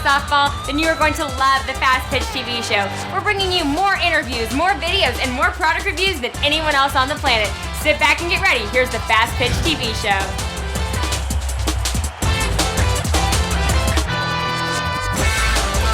softball, then you are going to love the Fastpitch TV show. We're bringing you more interviews, more videos, and more product reviews than anyone else on the planet. Sit back and get ready. Here's the Fastpitch TV show.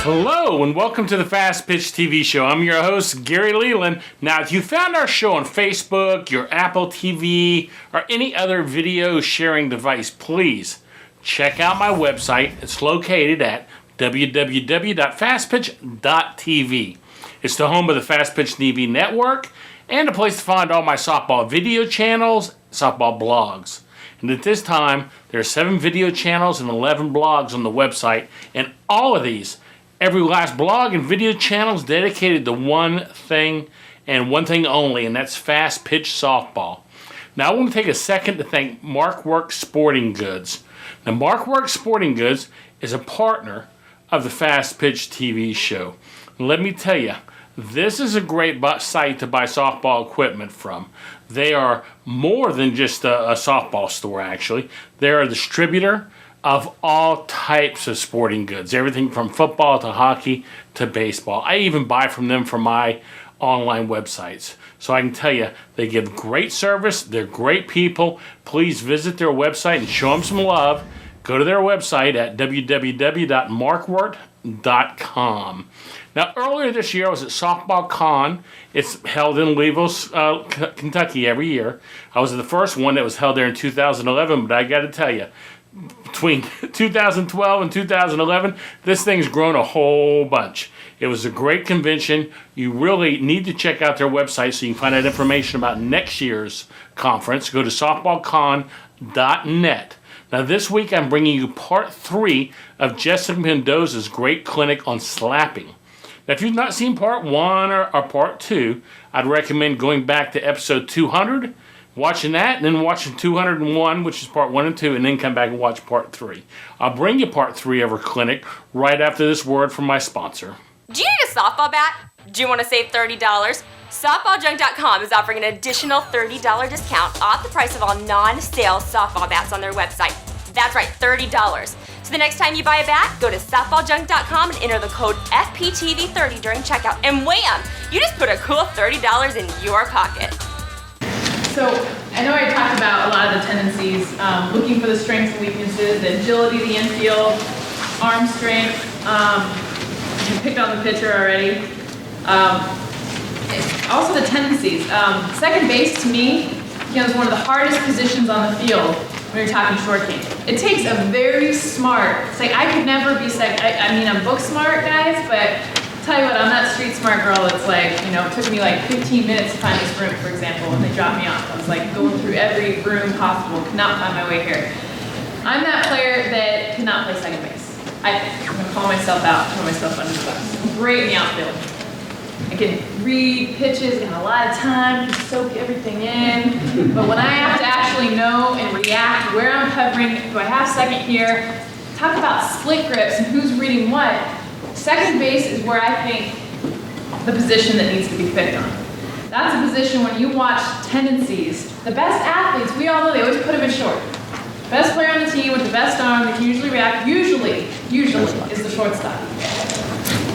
Hello and welcome to the Fastpitch TV show. I'm your host, Gary Leland. Now, if you found our show on Facebook, your Apple TV, or any other video sharing device, please check out my website. It's located at www.fastpitch.tv. It's the home of the Fastpitch TV network and a place to find all my softball video channels, softball blogs. And at this time, there are 7 video channels and 11 blogs on the website, and all of these, every last blog and video channel is dedicated to one thing and one thing only, and that's Fast Pitch Softball. Now, I want to take a second to thank Markworks Sporting Goods. Now, Markworks Sporting Goods is a partner of the Fast Pitch TV show. And let me tell you, this is a great site to buy softball equipment from. They are more than just a softball store, actually. They're a distributor of all types of sporting goods, everything from football to hockey to baseball. I even buy from them for my online websites. So I can tell you, they give great service. They're great people. Please visit their website and show them some love. Go to their website at www.markwort.com. Now, earlier this year, I was at Softball Con. It's held in Louisville, Kentucky every year. I was at the first one that was held there in 2011, but I got to tell you, between 2012 and 2011, this thing's grown a whole bunch. It was a great convention. You really need to check out their website so you can find out information about next year's conference. Go to softballcon.net. Now, this week I'm bringing you part 3 of Jessica Mendoza's great clinic on slapping. Now, if you've not seen part 1 or part 2, I'd recommend going back to episode 200, watching that, and then watching 201, which is part 1 and 2, and then come back and watch part 3. I'll bring you part 3 of her clinic right after this word from my sponsor. Do you need a softball bat? Do you want to save $30? SoftballJunk.com is offering an additional $30 discount off the price of all non-sale softball bats on their website. That's right, $30. So the next time you buy a bat, go to SoftballJunk.com and enter the code FPTV30 during checkout, and wham! You just put a cool $30 in your pocket. So I know I talked about a lot of the tendencies, looking for the strengths and weaknesses, the agility of the infield, arm strength. You picked on the pitcher already. Also the tendencies. Second base to me, is one of the hardest positions on the field when you're talking short game. It takes a very smart. It's like I could never be second. I mean, I'm book smart, guys, but tell you what, I'm that street smart girl that's like, it took me like 15 minutes to find this room, for example, when they dropped me off. I was like going through every room possible, could not find my way here. I'm that player that could not play second base. I think. I'm going to call myself out, throw myself under the bus. I'm great in the outfield. I can read pitches, got a lot of time to soak everything in. But when I have to actually know and react where I'm covering, do I have second here? Talk about split grips and who's reading what. Second base is where I think the position that needs to be picked on. That's a position when you watch tendencies. The best athletes, we all know they always put them in short. Best player on the team with the best arm that can usually react, usually is the shortstop.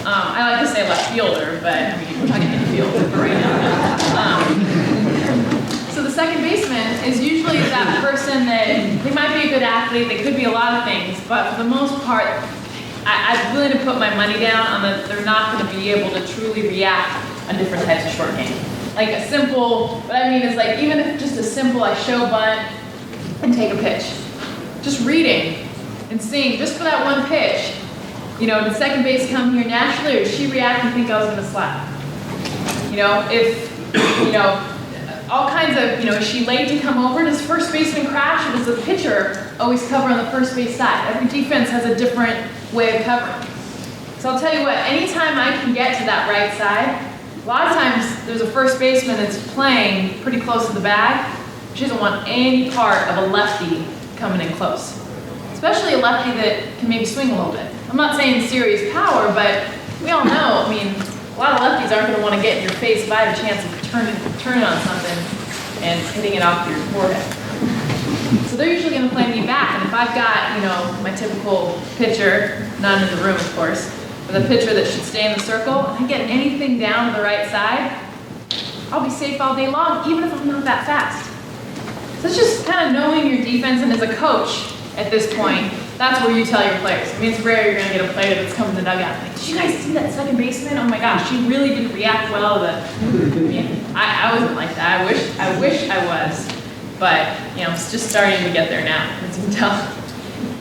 I like to say left fielder, but I mean, we're talking infield right now. So the second baseman is usually that person that they might be a good athlete, they could be a lot of things, but for the most part, I'm willing to put my money down on that they're not going to be able to truly react on different types of short game. Like a simple, what I mean is like even if just a simple I show bunt and take a pitch. Just reading and seeing just for that one pitch. Did second base come here naturally, or did she react and think I was going to slap? All kinds of, is she late to come over? Does first baseman crash, or does the pitcher always cover on the first base side? Every defense has a different way of covering. So I'll tell you what, anytime I can get to that right side, a lot of times there's a first baseman that's playing pretty close to the bag. She doesn't want any part of a lefty coming in close. Especially a lefty that can maybe swing a little bit. I'm not saying serious power, but we all know, a lot of lefties aren't going to want to get in your face if I have a chance of turning on something and hitting it off your forehead. So they're usually going to play me back, and if I've got, my typical pitcher, none in the room of course, but the pitcher that should stay in the circle, and I get anything down to the right side, I'll be safe all day long, even if I'm not that fast. So it's just kind of knowing your defense, and as a coach at this point, that's where you tell your players. I mean, it's rare you're going to get a player that's come in the dugout like, did you guys see that second baseman? Oh my gosh, she really didn't react well to I wasn't like that. I wish I was. But, it's just starting to get there now, as you can tell.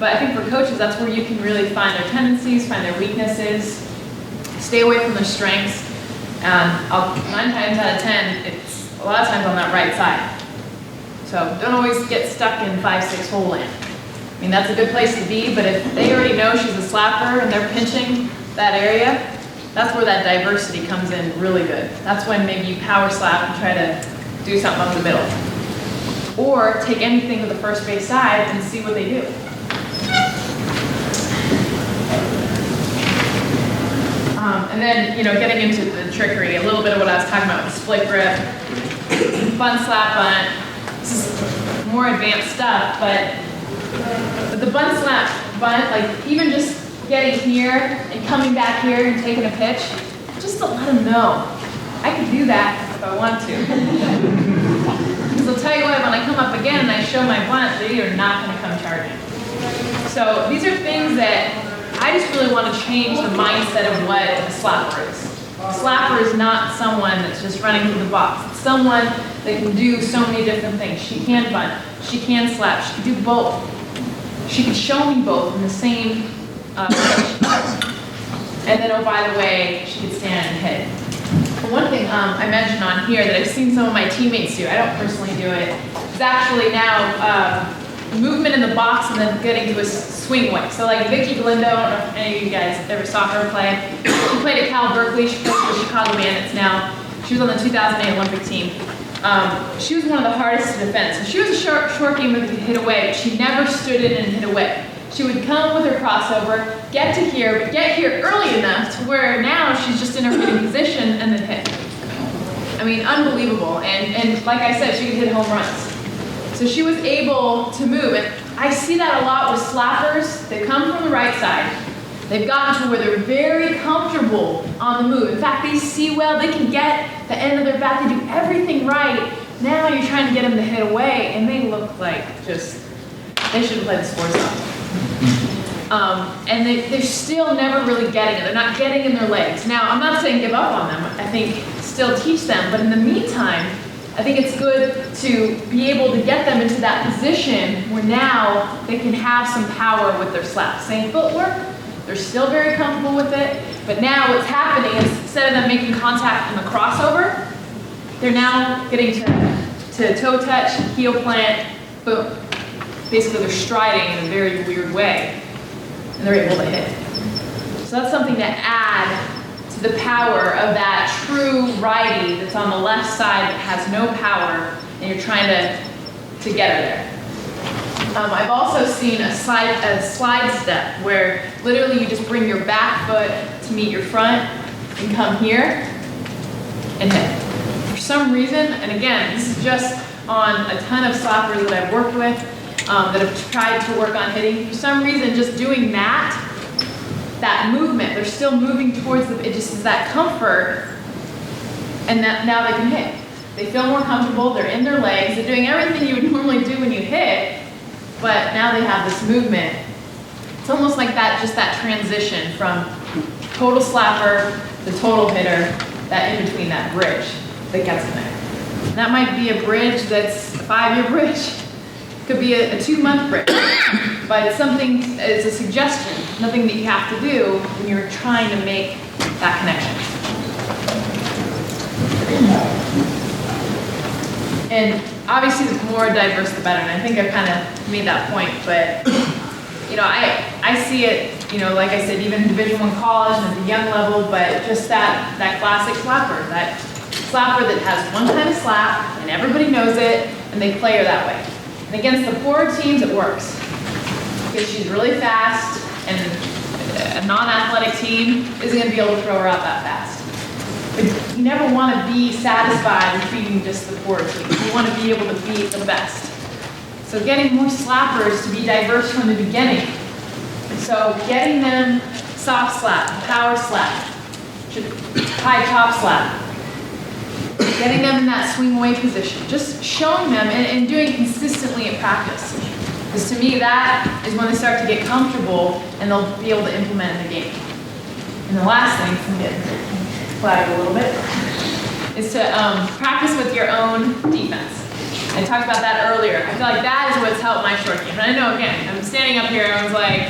But I think for coaches, that's where you can really find their tendencies, find their weaknesses, stay away from their strengths. 9 times out of 10, it's a lot of times on that right side. So don't always get stuck in 5-6 hole land. I mean, that's a good place to be, but if they already know she's a slapper and they're pinching that area, that's where that diversity comes in really good. That's when maybe you power slap and try to do something up the middle. Or take anything to the first base side and see what they do. And then, getting into the trickery, a little bit of what I was talking about with split grip, bunt slap bunt. This is more advanced stuff, but the bunt slap bunt, like even just getting here and coming back here and taking a pitch, just to let them know, I can do that if I want to. Because I'll tell you what, when I come up again and I show my bunt, they are not going to come charging. So these are things that I just really want to change the mindset of what a slapper is. A slapper is not someone that's just running through the box. It's someone that can do so many different things. She can bunt, she can slap, she can do both. She can show me both in the same pitch. And then, oh, by the way, she can stand and hit. One thing I mentioned on here that I've seen some of my teammates do, I don't personally do it, is actually now movement in the box and then getting to a swing way. So like Vicki Galindo, I don't know if any of you guys ever saw her play. She played at Cal Berkeley, she plays for the Chicago Bandits now. She was on the 2008 Olympic team. She was one of the hardest to defend. So she was a short game that could hit away, but she never stood in and hit away. She would come with her crossover, get to here, but get here early enough to where now she's just in her hitting position and then hit. I mean, unbelievable. And like I said, she could hit home runs. So she was able to move. And I see that a lot with slappers. They come from the right side. They've gotten to where they're very comfortable on the move. In fact, they see well, they can get the end of their bat, they do everything right. Now you're trying to get them to hit away, and they look like just, they should have played the sports off. And they're still never really getting it. They're not getting in their legs. Now, I'm not saying give up on them. I think still teach them. But in the meantime, I think it's good to be able to get them into that position where now they can have some power with their slap. Same footwork, they're still very comfortable with it, but now what's happening is instead of them making contact in the crossover, they're now getting to toe touch, heel plant, boom. Basically they're striding in a very weird way, and they're able to hit. So that's something to add to the power of that true righty that's on the left side that has no power, and you're trying to get her there. I've also seen a slide step where literally you just bring your back foot to meet your front and come here and hit. For some reason, and again, this is just on a ton of slappers that I've worked with that have tried to work on hitting. For some reason, just doing that movement, they're still moving towards it just is that comfort, and that now they can hit. They feel more comfortable, they're in their legs, they're doing everything you would normally do when you hit, but now they have this movement. It's almost like that, just that transition from total slapper to total hitter, that in between, that bridge that gets them there. And that might be a bridge that's a 5-year bridge. It could be a 2-month bridge, but it's something, it's a suggestion, nothing that you have to do when you're trying to make that connection. And obviously the more diverse the better, and I think I've kind of made that point, but I see it, like I said, even in Division I college and at the young level, but just that classic slapper, that slapper that has one kind of slap and everybody knows it and they play her that way. And against the poorer teams it works because she's really fast and a non-athletic team isn't going to be able to throw her out that fast. But you never want to be satisfied with beating just the poor team. You want to be able to beat the best. So getting more slappers to be diverse from the beginning. So getting them soft slap, power slap, high chop slap, getting them in that swing away position, just showing them and doing consistently in practice. Because to me, that is when they start to get comfortable and they'll be able to implement in the game. And the last thing, I'm getting flagged a little bit, is to practice with your own defense. I talked about that earlier. I feel like that is what's helped my short game. And I know, again, I'm standing up here and I was like,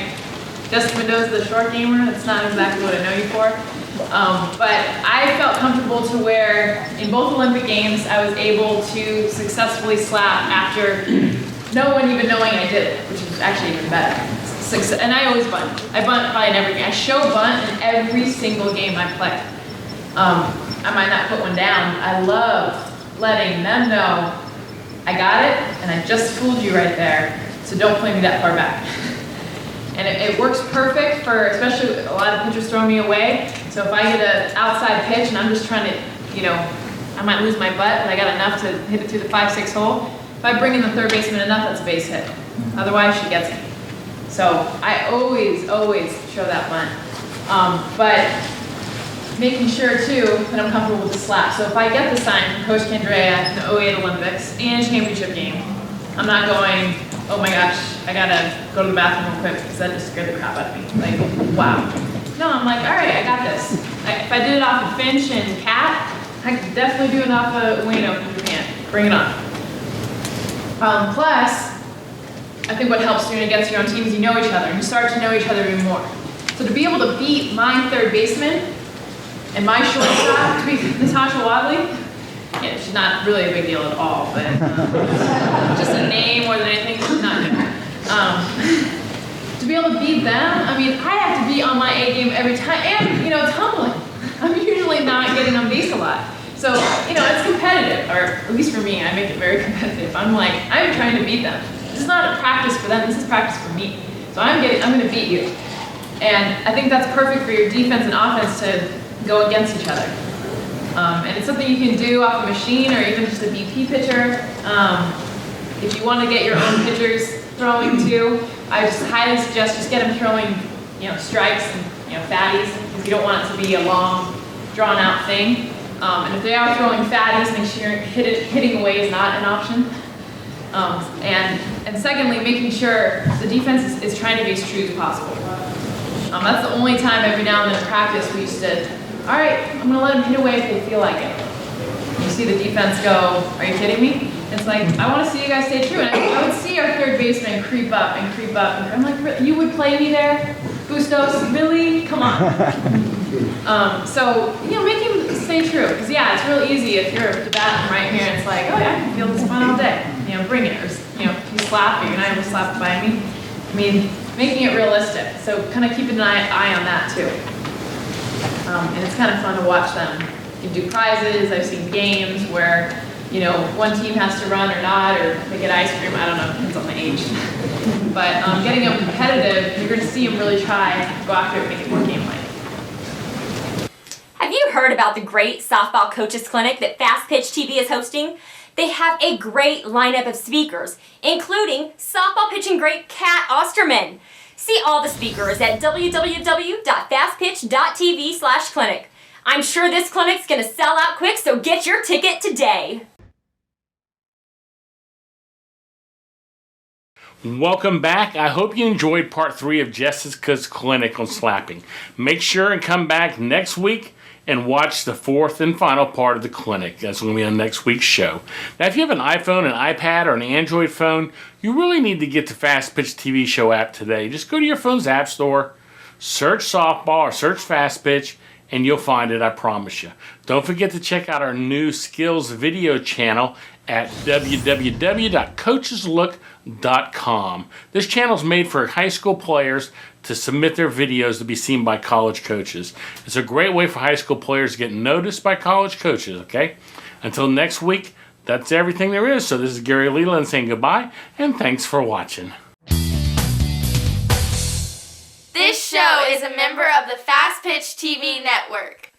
Justin Mendoza, the short gamer, that's not exactly what I know you for. But I felt comfortable to where in both Olympic Games I was able to successfully slap after no one even knowing I did it, which is actually even better. And I always bunt. I bunt probably in every game. I show bunt in every single game I play. I might not put one down. I love letting them know I got it, and I just fooled you right there, so don't play me that far back. And it works perfect for, especially a lot of pitchers throwing me away. So if I get an outside pitch and I'm just trying to, I might lose my butt, but I got enough to hit it through the 5-6 hole. If I bring in the third baseman enough, that's a base hit. Otherwise, she gets me. So I always show that bunt. But making sure too that I'm comfortable with the slap. So if I get the sign from Coach Candrea in the 08 Olympics and championship game, I'm not going, oh my gosh, I gotta go to the bathroom real quick because that just scared the crap out of me. Like, wow. No, I'm like, all right, I got this. If I did it off of Finch and Cat, I could definitely do it off of Ueno from Japan. Bring it on. Plus, I think what helps doing it against your own team is you know each other, and you start to know each other even more. So to be able to beat my third baseman and my shortstop, to be Natasha Wadley, yeah, she's not really a big deal at all, but just a name more than anything, she's not good. To be able to beat them, I mean, I have to be on my A game every time, and, it's humbling. I'm usually not getting on base a lot. So, it's competitive, or at least for me, I make it very competitive. I'm like, I'm trying to beat them. This is not a practice for them, this is practice for me. So I'm gonna beat you. And I think that's perfect for your defense and offense to go against each other. And it's something you can do off a machine or even just a BP pitcher. If you want to get your own pitchers throwing too, I just highly suggest just get them throwing, strikes and, fatties, because you don't want it to be a long, drawn out thing. And if they are throwing fatties, make sure hitting away is not an option. And secondly, making sure the defense is trying to be as true as possible. That's the only time every now and then in practice we used to, all right, I'm going to let them hit away if they feel like it. You see the defense go, are you kidding me? It's like, I want to see you guys stay true. And I would see our third baseman creep up and creep up. And I'm like, you would play me there? Bustos, really? Come on. So, make him stay true. Because, yeah, it's real easy if you're at the bat right here and it's like, oh, yeah, I can feel this fun all day. Bring it. Or, if you slap, you're not able to slap by me. I mean, making it realistic. So kind of keeping an eye on that too. And it's kind of fun to watch them. You do prizes. I've seen games where, one team has to run or not, or they get ice cream. I don't know, depends on the age. But getting them competitive, you're going to see them really try, go after it, make it more game-like. Have you heard about the great softball coaches clinic that Fastpitch TV is hosting? They have a great lineup of speakers, including softball pitching great Kat Osterman. See all the speakers at www.fastpitch.tv/clinic. I'm sure this clinic's gonna sell out quick, so get your ticket today. Welcome back. I hope you enjoyed part 3 of Jessica's clinic on slapping. Make sure and come back next week and watch the 4th and final part of the clinic. That's going to be on next week's show. Now, if you have an iPhone, an iPad, or an Android phone, you really need to get the Fastpitch TV show app today. Just go to your phone's app store, search softball or search Fastpitch, and you'll find it, I promise you. Don't forget to check out our new skills video channel at www.coacheslook.com. This channel is made for high school players to submit their videos to be seen by college coaches. It's a great way for high school players to get noticed by college coaches, okay? Until next week, that's everything there is. So this is Gary Leland saying goodbye, and thanks for watching. This show is a member of the Fastpitch TV network.